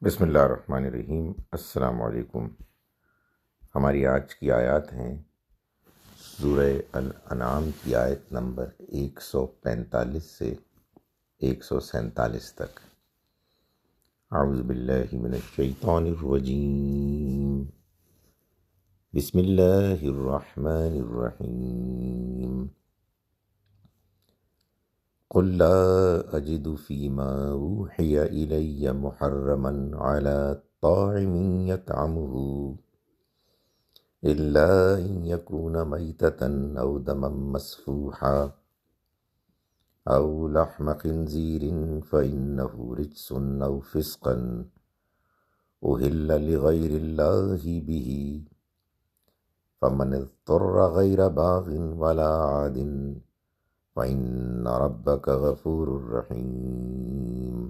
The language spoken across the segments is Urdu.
بسم اللہ الرحمن الرحیم۔ السلام علیکم۔ ہماری آج کی آیات ہیں سورہ الانعام کی آیت نمبر 145 سے 147 تک۔ اعوذ باللہ من الشیطان الرجیم، بسم اللہ الرحمن الرحیم۔ قل لا أجد فيما أوحي إلي محرما على طاعم يطعمه إلا أن يكون ميتة أو دما مسفوحا أو لحم خنزير فإنه رجس أو فسقا أهل لغير الله به فمن اضطر غير باغ ولا عاد وَإِنَّ رَبَّكَ غَفُورٌ رَحِيمٌ۔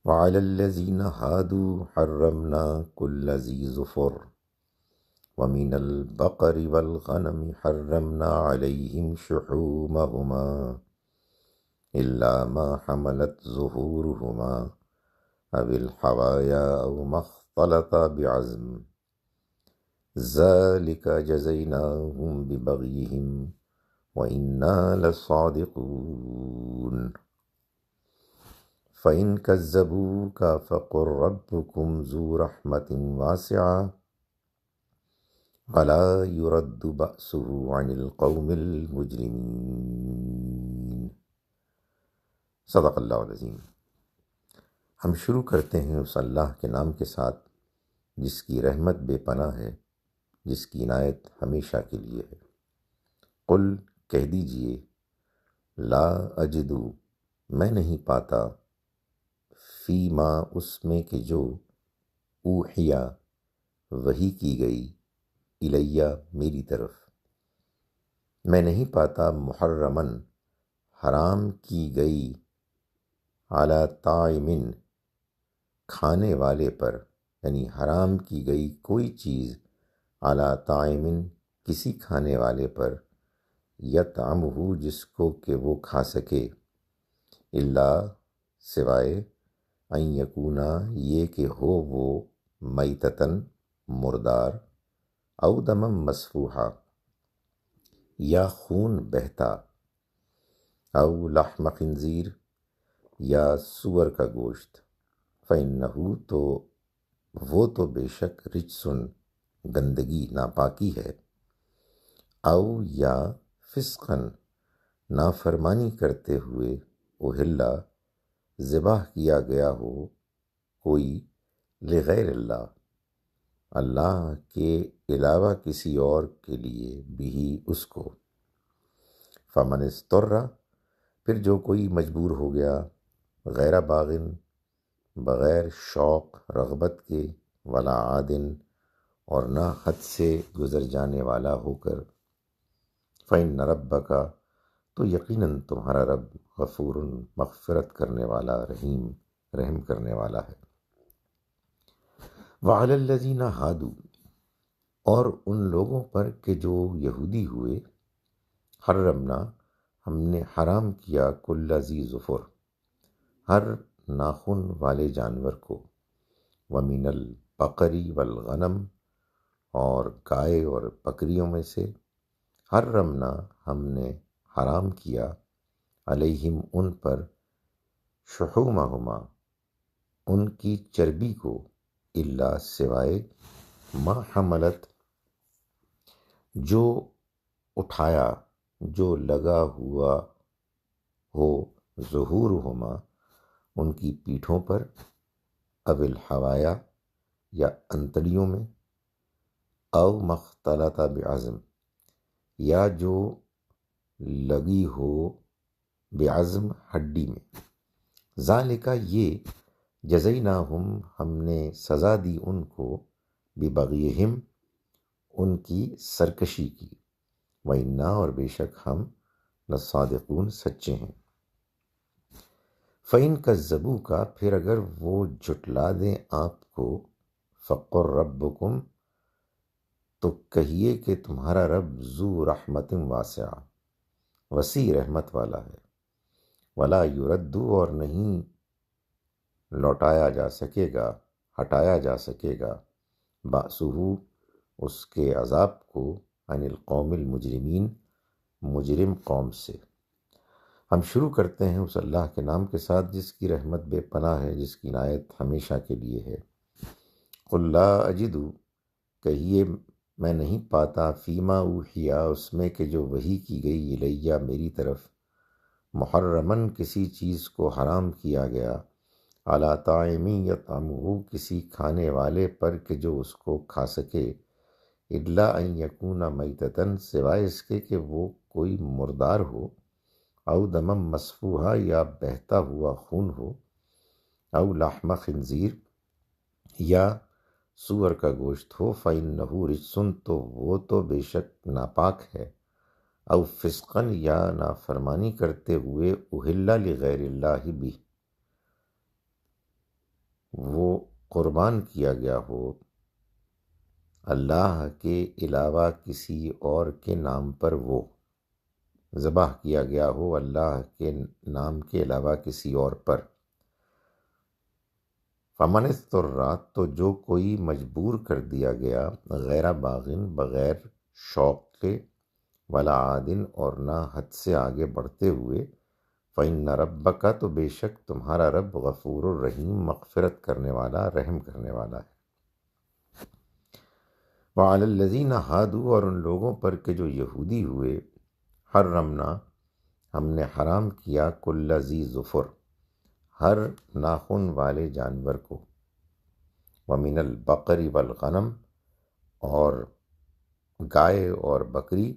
وَعَلَى الَّذِينَ هَادُوا حَرَّمْنَا كُلَّ ذِي ظُفُرٍ وَمِنَ الْبَقَرِ وَالْغَنَمِ حَرَّمْنَا عَلَيْهِمْ شُحُومَهُمَا إِلَّا مَا حَمَلَتْ ظُهُورُهُمَا أَوِ الْحَوَايَا أَوْ مَا اخْتَلَطَ بِعَظْمٍ ذَلِكَ جَزَيْنَاهُمْ بِبَغْيِهِمْ وَإِنَّا لَصَادِقُونَ۔ فَإِنْ كَذَّبُوكَ فَقُلْ رَبُّكُمْ ذُو رَحْمَةٍ وَاسِعَةٍ وَلَا يُرَدُّ بَأْسُهُ عَنِ الْقَوْمِ الْمُجْرِمِينَ۔ صدق اللہ العظیم۔ ہم شروع کرتے ہیں اس اللہ کے نام کے ساتھ جس کی رحمت بے پناہ ہے، جس کی عنایت ہمیشہ کے لیے ہے۔ قل کہہ دیجئے، لا اجدو میں نہیں پاتا، فی ما اس میں کہ جو اوحیا وحی کی گئی، الیہ میری طرف، میں نہیں پاتا محرمن حرام کی گئی، علی طاعمن کھانے والے پر، یعنی حرام کی گئی کوئی چیز علی طاعمن کسی کھانے والے پر، یطعمہ جس کو کہ وہ کھا سکے، الا سوائے، ان یکونا یہ کہ ہو وہ، میتتن مردار، او دمم مسفوحا یا خون بہتا، او لحم خنزیر یا سور کا گوشت، فإنہ تو وہ تو بے شک رجسن گندگی ناپاکی ہے، او یا فسقن نافرمانی کرتے ہوئے، اوہلا ذبح کیا گیا ہو کوئی، لغیر اللہ اللہ کے علاوہ کسی اور کے لیے، بھی اس کو، فمن اضطر پھر جو کوئی مجبور ہو گیا، غیر باغن بغیر شوق رغبت کے، ولا عادن اور نہ حد سے گزر جانے والا ہو کر، فإن ربک تو یقیناً تمہارا رب غفور مغفرت کرنے والا، رحیم رحم کرنے والا ہے۔ وعلی الذین ہادوا اور ان لوگوں پر کہ جو یہودی ہوئے، حرمنا ہم نے حرام کیا، کل ذی ظفر ہر ناخن والے جانور کو، ومن البقر والغنم اور گائے اور بکریوں میں سے، حرمنا ہم نے حرام کیا، علیہم ان پر، شحومہما ان کی چربی کو، الا سوائے، ما حملت جو اٹھایا، جو لگا ہوا ہو، ظہورہما ان کی پیٹھوں پر، او الحوایا یا انتڑیوں میں، او مختلط بعظم یا جو لگی ہو بعظم ہڈی میں، ذالک یہ، جزیناہم ہم نے سزا دی ان کو، ببغیہم ان کی سرکشی کی، وإنا اور بے شک ہم، لصادقون سچے ہیں۔ فإن کذبوک پھر اگر وہ جھٹلا دیں آپ کو، فقل ربکم تو کہیے کہ تمہارا رب، ذو رحمت واسعہ وسیع رحمت والا ہے، ولا یرد اور نہیں لوٹایا جا سکے گا، ہٹایا جا سکے گا، بأسہ اس کے عذاب کو، عن القوم المجرمین مجرم قوم سے۔ ہم شروع کرتے ہیں اس اللہ کے نام کے ساتھ جس کی رحمت بے پناہ ہے، جس کی عنایت ہمیشہ کے لیے ہے۔ قل لا اجد، کہیے میں نہیں پاتا، فیما اوحیا، اس میں کہ جو وحی کی گئی، الیہ میری طرف، محرمن کسی چیز کو حرام کیا گیا، علی طاعم یطعمہ کسی کھانے والے پر کہ جو اس کو کھا سکے، الا ان یکون میتتن سوائے اس کے کہ وہ کوئی مردار ہو، او دمم مسفوحا یا بہتا ہوا خون ہو، او لحم خنزیر یا سور کا گوشت ہو، فإنہ رجس تو وہ تو بے شک ناپاک ہے، او فسقن یا نافرمانی کرتے ہوئے، اہل لغیر اللہ بھی وہ قربان کیا گیا ہو اللہ کے علاوہ کسی اور کے نام پر، وہ ذبح کیا گیا ہو اللہ کے نام کے علاوہ کسی اور پر۔ فمن اضطر، تو جو کوئی مجبور کر دیا گیا، غیر باغن بغیر شوق کے، ولا عادن اور نہ حد سے آگے بڑھتے ہوئے، فإن ربک، تو بے شک تمہارا رب، غفور الرحیم مغفرت کرنے والا، رحم کرنے والا ہے۔ وعلی الذین ہادوا، اور ان لوگوں پر کہ جو یہودی ہوئے، حرمنا ہم نے حرام کیا، کل ذی ظفر ہر ناخن والے جانور کو، ومن البقر والغنم اور گائے اور بکری،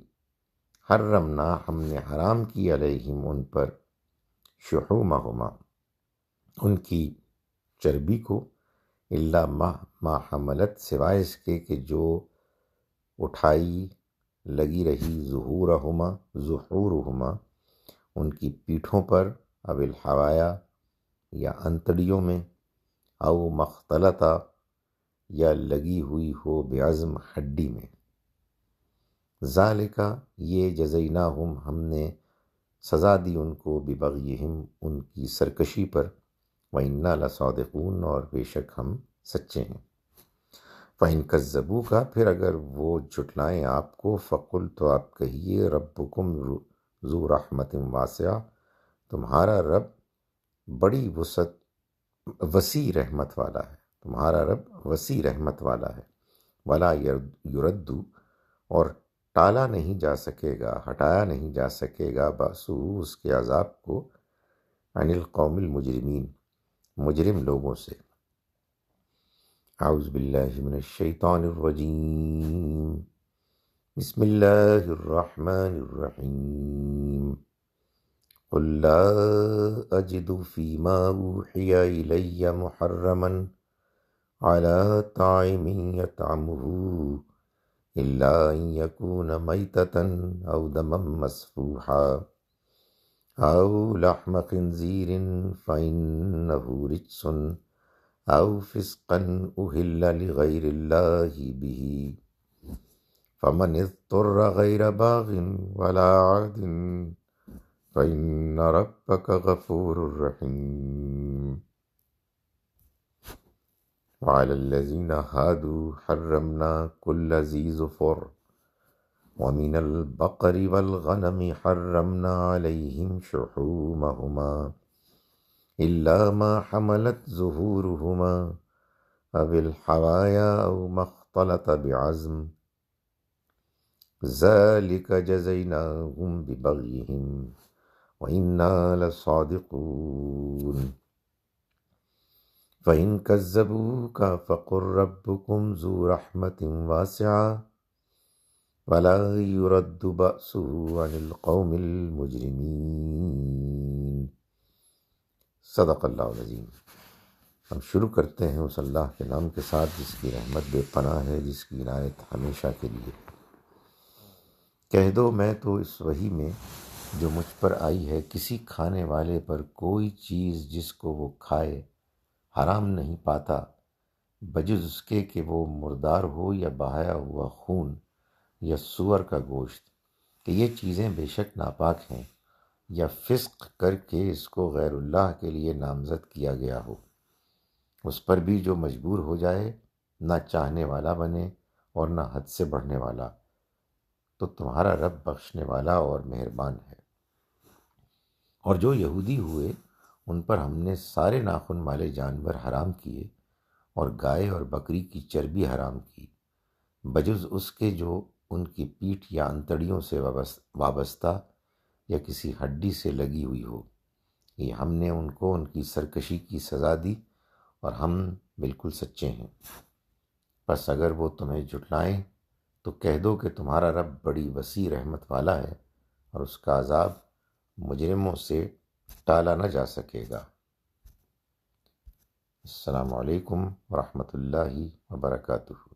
حرمنا ہم نے حرام کی، علیہم ان پر، شحومہما ان کی چربی کو، الا ما حملت سوائے اس کے کہ جو اٹھائی لگی رہی، ظہورہما ان کی پیٹھوں پر، او الحوایا یا انتڑیوں میں، او مختلطہ یا لگی ہوئی ہو، بعظم ہڈی میں۔ ذالک یہ، جزیناہم ہم نے سزا دی ان کو، ببغیہم ان کی سرکشی پر، وَإِنَّا لَصَادِقُونَ اور بے شک ہم سچے ہیں۔ فَإِن كَذَّبُوكَ پھر اگر وہ جھٹلائیں آپ کو، فَقُلْ تو آپ کہیے، ربکم ذو رحمت واسعہ تمہارا رب بڑی وسیع رحمت والا ہے، تمہارا رب وسیع رحمت والا ہے، ولا یرد اور ٹالا نہیں جا سکے گا، ہٹایا نہیں جا سکے گا، باسو اس کے عذاب کو، عن القوم المجرمین مجرم لوگوں سے۔ اعوذ باللہ من الشیطان الرجیم، بسم اللہ الرحمن الرحیم، قل لا اجد فیما اوحی الی محرما علی طاعم یطعمہ الا ان یکون میتۃ او دما مسفوحا او لحم خنزیر فإنہ رجس او فسقا اہل لغیر اللہ بہ، فمن اضطر غیر باغ ولا عاد فإن ربک غفور رحیم۔ وعلی الذین ہادوا حرمنا کل ذی ظفر ومن البقر والغنم حرمنا علیہم شحومہما الا ما حملت ظہورہما او الحوایا او ما اختلط بعظم، ذلک جزیناہم ببغیہم وإنا لصادقون۔ فإن كذبوك فقل ربكم ذو رحمت واسعة ولا يرد بأسه عن القوم المجرمین۔ صدق اللہ العظیم۔ ہم شروع کرتے ہیں اس اللہ کے نام کے ساتھ جس کی رحمت بے پناہ ہے، جس کی عنایت ہمیشہ کے لیے۔ کہہ دو میں تو اس وحی میں جو مجھ پر آئی ہے، کسی کھانے والے پر کوئی چیز جس کو وہ کھائے حرام نہیں پاتا، بجز اس کے کہ وہ مردار ہو یا بہایا ہوا خون یا سور کا گوشت، کہ یہ چیزیں بے شک ناپاک ہیں، یا فسق کر کے اس کو غیر اللہ کے لیے نامزد کیا گیا ہو، اس پر بھی جو مجبور ہو جائے، نہ چاہنے والا بنے اور نہ حد سے بڑھنے والا، تو تمہارا رب بخشنے والا اور مہربان ہے۔ اور جو یہودی ہوئے ان پر ہم نے سارے ناخن والے جانور حرام کیے اور گائے اور بکری کی چربی حرام کی، بجز اس کے جو ان کی پیٹھ یا انتڑیوں سے وابستہ یا کسی ہڈی سے لگی ہوئی ہو۔ یہ ہم نے ان کو ان کی سرکشی کی سزا دی اور ہم بالکل سچے ہیں۔ پس اگر وہ تمہیں جھٹلائیں تو کہہ دو کہ تمہارا رب بڑی وسیع رحمت والا ہے اور اس کا عذاب مجرموں سے ٹالا نہ جا سکے گا۔ السلام علیکم ورحمۃ اللہ وبرکاتہ۔